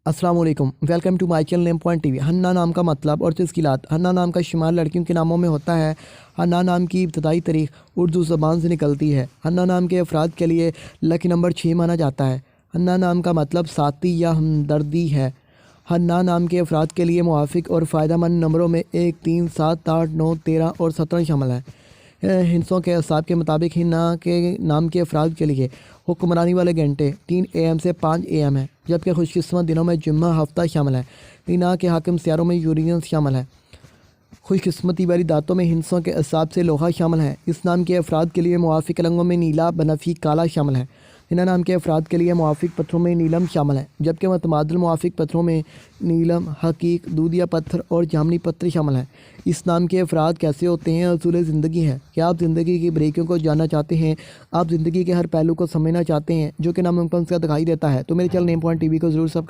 अस्सलाम वालेकुम, welcome to my channel name point TV. Hanna नाम का मतलब और तश्कीलात। हन्ना नाम का शुमार लड़कियों के नामों में होता है। हन्ना नाम की इब्तदाई तारीख उर्दू ज़बान से निकलती है। हन्ना नाम के अफराद के लिए लकी नंबर 6 माना जाता है। हन्ना नाम का मतलब साथी या हमदर्दी है। हन्ना नाम के अफराद के लिए मुआफ़िक और फ़ायदेमंद नंबरों में 1, 3, 7, 8, 9, 13 और 17 शामिल हैं। हिंसों के हिसाब के मुताबिक हिन्ना के नाम के अफराद के लिए हुक्मरानी वाले घंटे 3 AM से 5 AM हैं, जबकि खुशकिस्मत दिनों में जुम्मा हफ्ता शामिल है। हिन्ना के हाकिम सियारों में यूरेनस शामिल है। खुशकिस्मती वाली दांतों में हिंसों के हिसाब से लोहा शामिल है। इस नाम के अफराद के लिए मुआफ़िक रंगों में नीला, बनफी, काला शामिल है। हिन्ना नाम के अफराद के लिए मुआफ़िक पत्थरों में नीलम शामिल है, जबकि मतमादिल मुआफ़िक पत्थरों में नीलम, हकीक, दूधिया पत्थर और जामनी पत्थर शामिल हैं। इस नाम के अफराद कैसे होते हैं? असूल ज़िंदगी है। क्या आप ज़िंदगी की बारीकियों को जानना चाहते हैं? आप ज़िंदगी के हर पहलू को समझना चाहते हैं जो कि नामुमकिन सा दिखाई देता है? तो मेरे चैनल नेम पॉइंट टीवी को ज़रूर सब्सक्राइब